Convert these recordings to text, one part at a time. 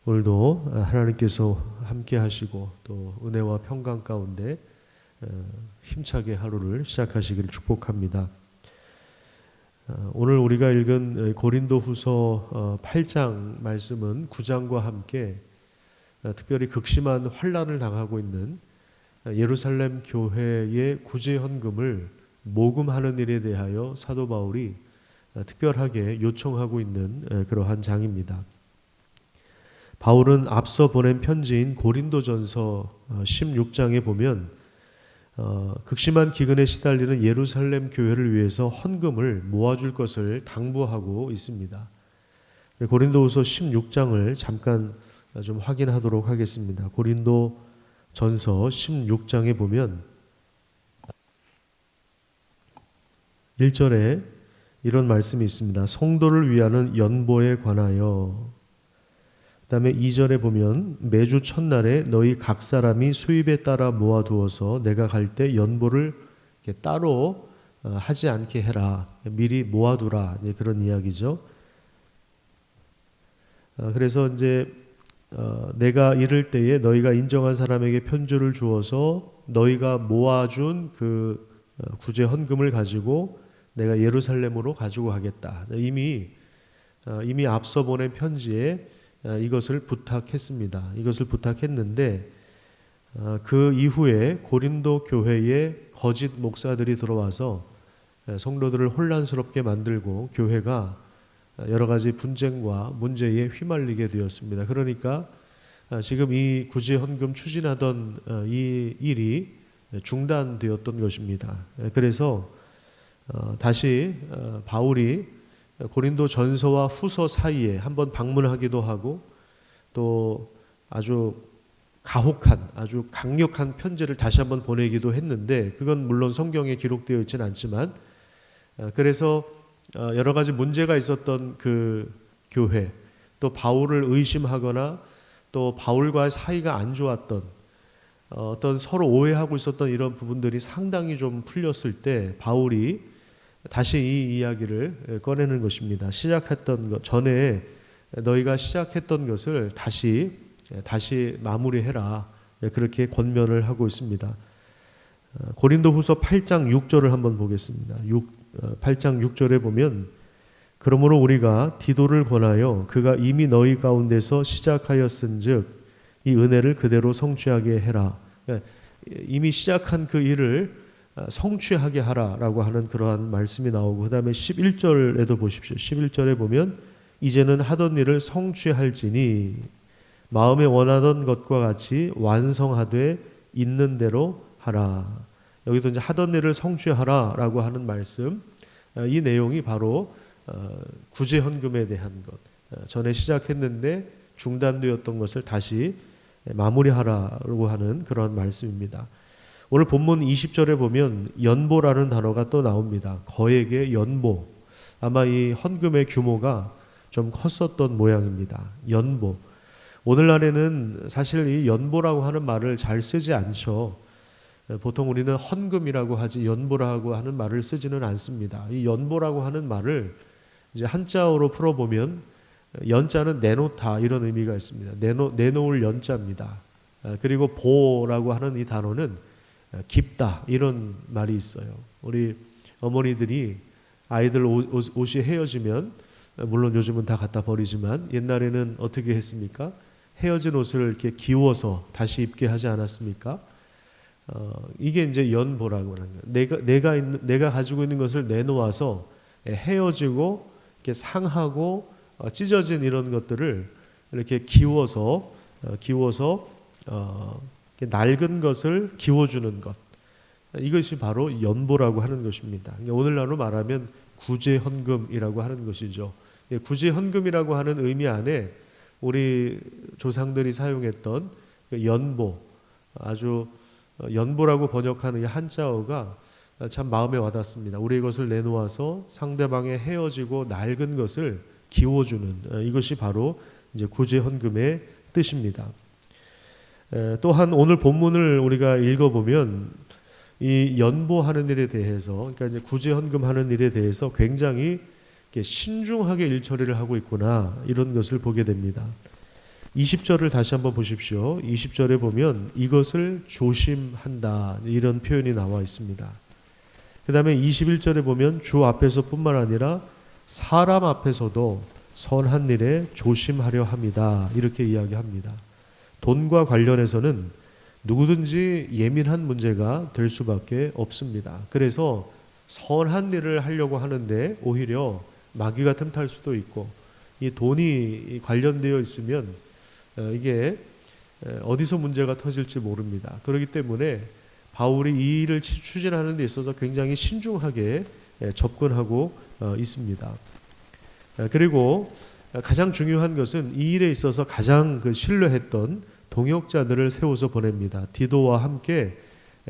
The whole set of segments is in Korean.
오늘도 하나님께서 함께 하시고 또 은혜와 평강 가운데 힘차게 하루를 시작하시기를 축복합니다. 오늘 우리가 읽은 고린도후서 8장 말씀은 9장과 함께 특별히 극심한 환난을 당하고 있는 예루살렘 교회의 구제 헌금을 모금하는 일에 대하여 사도 바울이 특별하게 요청하고 있는 그러한 장입니다. 바울은 앞서 보낸 편지인 고린도전서 16장에 보면 극심한 기근에 시달리는 예루살렘 교회를 위해서 헌금을 모아줄 것을 당부하고 있습니다. 고린도후서 16장을 잠깐 좀 확인하도록 하겠습니다. 고린도전서 16장에 보면 1절에 이런 말씀이 있습니다. 성도를 위하는 연보에 관하여. 그 다음에 2절에 보면 매주 첫날에 너희 각 사람이 수입에 따라 모아두어서 내가 갈 때 연보를 따로 하지 않게 해라. 미리 모아두라. 그런 이야기죠. 그래서 이제 내가 이를 때에 너희가 인정한 사람에게 편주를 주어서 너희가 모아준 그 구제 헌금을 가지고 내가 예루살렘으로 가지고 가겠다. 이미 앞서 보낸 편지에 이것을 부탁했습니다. 이것을 부탁했는데 그 이후에 고린도 교회에 거짓 목사들이 들어와서 성도들을 혼란스럽게 만들고 교회가 여러 가지 분쟁과 문제에 휘말리게 되었습니다. 그러니까 지금 이 구제 헌금 추진하던 이 일이 중단되었던 것입니다. 그래서 다시 바울이 고린도 전서와 후서 사이에 한번 방문하기도 하고 또 아주 가혹한 아주 강력한 편지를 다시 한번 보내기도 했는데 그건 물론 성경에 기록되어 있지는 않지만 그래서 여러 가지 문제가 있었던 그 교회 또 바울을 의심하거나 또 바울과의 사이가 안 좋았던 어떤 서로 오해하고 있었던 이런 부분들이 상당히 좀 풀렸을 때 바울이 다시 이 이야기를 꺼내는 것입니다. 시작했던 것 전에 너희가 시작했던 것을 다시 마무리해라. 그렇게 권면을 하고 있습니다. 고린도후서 8장 6절을 한번 보겠습니다. 8장 6절에 보면 그러므로 우리가 디도를 권하여 그가 이미 너희 가운데서 시작하였은즉 이 은혜를 그대로 성취하게 해라. 이미 시작한 그 일을 성취하게 하라라고 하는 그러한 말씀이 나오고 그 다음에 11절에도 보십시오. 11절에 보면 이제는 하던 일을 성취할지니 마음에 원하던 것과 같이 완성하되 있는 대로 하라. 여기도 이제 하던 일을 성취하라라고 하는 말씀, 이 내용이 바로 구제 헌금에 대한 것, 전에 시작했는데 중단되었던 것을 다시 마무리하라고 하는 그런 말씀입니다. 오늘 본문 20절에 보면 연보라는 단어가 또 나옵니다. 거액의 연보. 아마 이 헌금의 규모가 좀 컸었던 모양입니다. 연보. 오늘날에는 사실 이 연보라고 하는 말을 잘 쓰지 않죠. 보통 우리는 헌금이라고 하지 연보라고 하는 말을 쓰지는 않습니다. 이 연보라고 하는 말을 이제 한자어로 풀어보면 연자는 내놓다 이런 의미가 있습니다. 내놓을 연자입니다. 그리고 보라고 하는 이 단어는 깊다 이런 말이 있어요. 우리 어머니들이 아이들 옷이 헤어지면 물론 요즘은 다 갖다 버리지만 옛날에는 어떻게 했습니까? 헤어진 옷을 이렇게 기워서 다시 입게 하지 않았습니까? 이게 이제 연보라고 하는 거예요. 내가 가지고 있는 것을 내놓아서 헤어지고 이렇게 상하고 찢어진 이런 것들을 이렇게 기워서 낡은 것을 기워주는 것, 이것이 바로 연보라고 하는 것입니다. 오늘날로 말하면 구제헌금이라고 하는 것이죠. 구제헌금이라고 하는 의미 안에 우리 조상들이 사용했던 연보, 아주 연보라고 번역하는 이 한자어가 참 마음에 와닿습니다. 우리의 것을 내놓아서 상대방의 헤어지고 낡은 것을 기워주는, 이것이 바로 이제 구제헌금의 뜻입니다. 또한 오늘 본문을 우리가 읽어보면 이 연보하는 일에 대해서, 그러니까 이제 구제 헌금하는 일에 대해서 굉장히 신중하게 일 처리를 하고 있구나 이런 것을 보게 됩니다. 20절을 다시 한번 보십시오. 20절에 보면 이것을 조심한다 이런 표현이 나와 있습니다. 그 다음에 21절에 보면 주 앞에서 뿐만 아니라 사람 앞에서도 선한 일에 조심하려 합니다. 이렇게 이야기합니다. 돈과 관련해서는 누구든지 예민한 문제가 될 수밖에 없습니다. 그래서 선한 일을 하려고 하는데 오히려 마귀가 틈탈 수도 있고, 이 돈이 관련되어 있으면 이게 어디서 문제가 터질지 모릅니다. 그렇기 때문에 바울이 이 일을 추진하는 데 있어서 굉장히 신중하게 접근하고 있습니다. 그리고 가장 중요한 것은 이 일에 있어서 가장 신뢰했던 동역자들을 세워서 보냅니다. 디도와 함께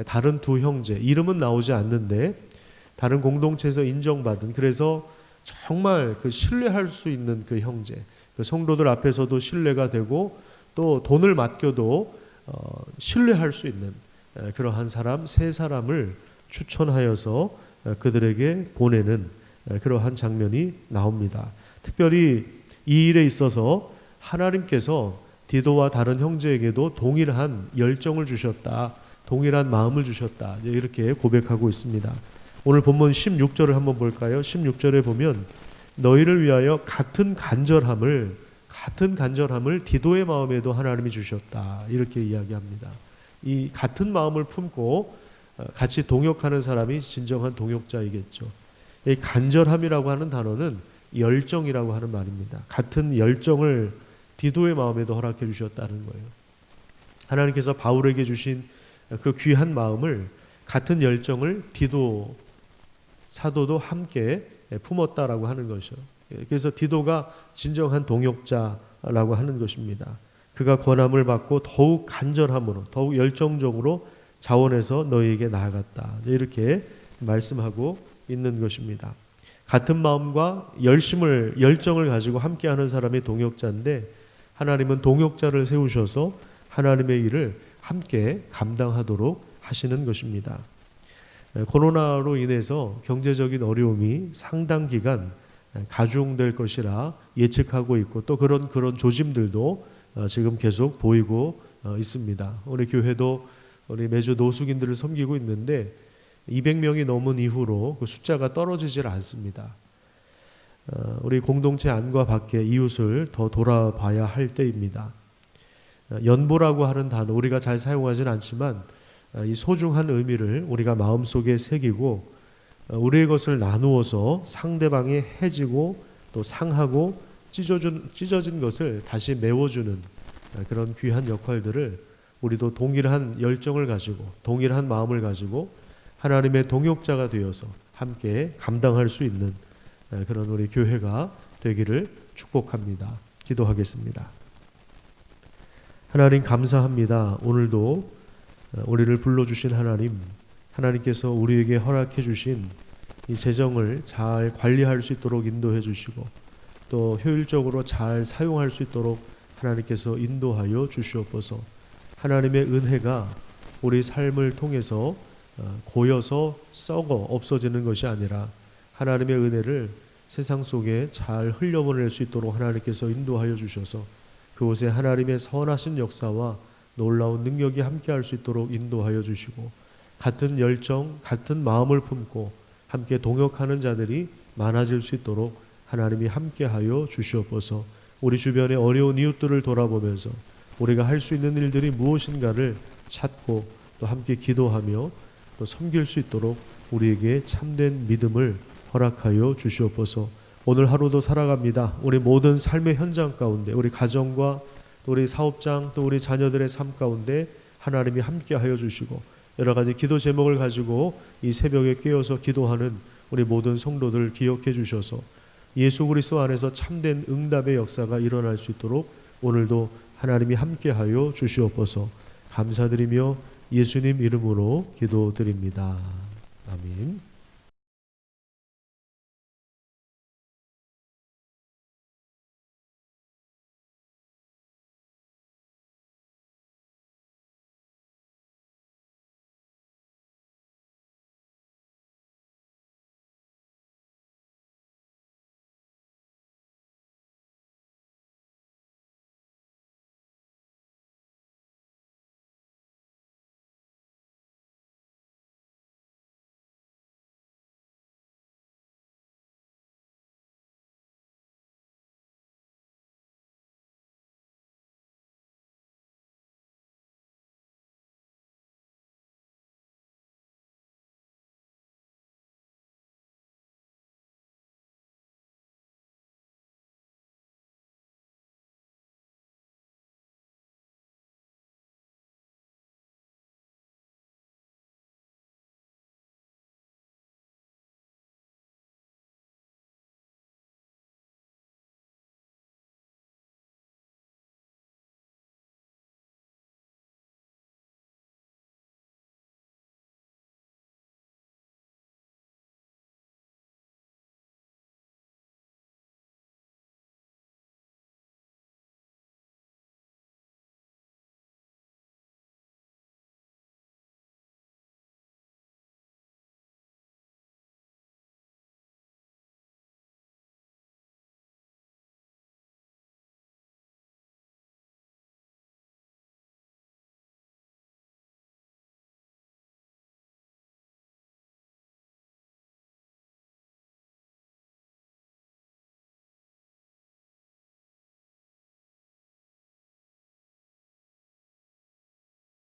다른 두 형제, 이름은 나오지 않는데 다른 공동체에서 인정받은, 그래서 정말 신뢰할 수 있는 그 형제, 그 성도들 앞에서도 신뢰가 되고 또 돈을 맡겨도 신뢰할 수 있는 그러한 사람 세 사람을 추천하여서 그들에게 보내는 그러한 장면이 나옵니다. 특별히 이 일에 있어서 하나님께서 디도와 다른 형제에게도 동일한 열정을 주셨다, 동일한 마음을 주셨다, 이렇게 고백하고 있습니다. 오늘 본문 16절을 한번 볼까요? 16절에 보면 너희를 위하여 같은 간절함을 디도의 마음에도 하나님이 주셨다, 이렇게 이야기합니다. 이 같은 마음을 품고 같이 동역하는 사람이 진정한 동역자이겠죠. 이 간절함이라고 하는 단어는 열정이라고 하는 말입니다. 같은 열정을 디도의 마음에도 허락해 주셨다는 거예요. 하나님께서 바울에게 주신 그 귀한 마음을, 같은 열정을 디도 사도도 함께 품었다라고 하는 것이죠. 그래서 디도가 진정한 동역자라고 하는 것입니다. 그가 권함을 받고 더욱 간절함으로, 더욱 열정적으로 자원해서 너희에게 나아갔다, 이렇게 말씀하고 있는 것입니다. 같은 마음과 열정을 가지고 함께하는 사람이 동역자인데, 하나님은 동역자를 세우셔서 하나님의 일을 함께 감당하도록 하시는 것입니다. 코로나로 인해서 경제적인 어려움이 상당 기간 가중될 것이라 예측하고 있고, 또 그런 조짐들도 지금 계속 보이고 있습니다. 우리 교회도 우리 매주 노숙인들을 섬기고 있는데 200명이 넘은 이후로 그 숫자가 떨어지질 않습니다. 우리 공동체 안과 밖에 이웃을 더 돌아봐야 할 때입니다. 연보라고 하는 단어, 우리가 잘 사용하지는 않지만 이 소중한 의미를 우리가 마음속에 새기고 우리의 것을 나누어서 상대방이 해지고 또 상하고 찢어진 것을 다시 메워주는 그런 귀한 역할들을 우리도 동일한 열정을 가지고 동일한 마음을 가지고 하나님의 동역자가 되어서 함께 감당할 수 있는 그런 우리 교회가 되기를 축복합니다. 기도하겠습니다. 하나님 감사합니다. 오늘도 우리를 불러주신 하나님께서 우리에게 허락해 주신 이 재정을 잘 관리할 수 있도록 인도해 주시고 또 효율적으로 잘 사용할 수 있도록 하나님께서 인도하여 주시옵소서. 하나님의 은혜가 우리 삶을 통해서 고여서 썩어 없어지는 것이 아니라 하나님의 은혜를 세상 속에 잘 흘려보낼 수 있도록 하나님께서 인도하여 주셔서 그곳에 하나님의 선하신 역사와 놀라운 능력이 함께할 수 있도록 인도하여 주시고 같은 열정, 같은 마음을 품고 함께 동역하는 자들이 많아질 수 있도록 하나님이 함께하여 주시옵소서. 우리 주변의 어려운 이웃들을 돌아보면서 우리가 할 수 있는 일들이 무엇인가를 찾고 또 함께 기도하며 또 섬길 수 있도록 우리에게 참된 믿음을 허락하여 주시옵소서. 오늘 하루도 살아갑니다. 우리 모든 삶의 현장 가운데 우리 가정과 또 우리 사업장 또 우리 자녀들의 삶 가운데 하나님이 함께하여 주시고 여러 가지 기도 제목을 가지고 이 새벽에 깨어서 기도하는 우리 모든 성도들 기억해 주셔서 예수 그리스도 안에서 참된 응답의 역사가 일어날 수 있도록 오늘도 하나님이 함께하여 주시옵소서. 감사드리며 예수님 이름으로 기도드립니다. 아멘.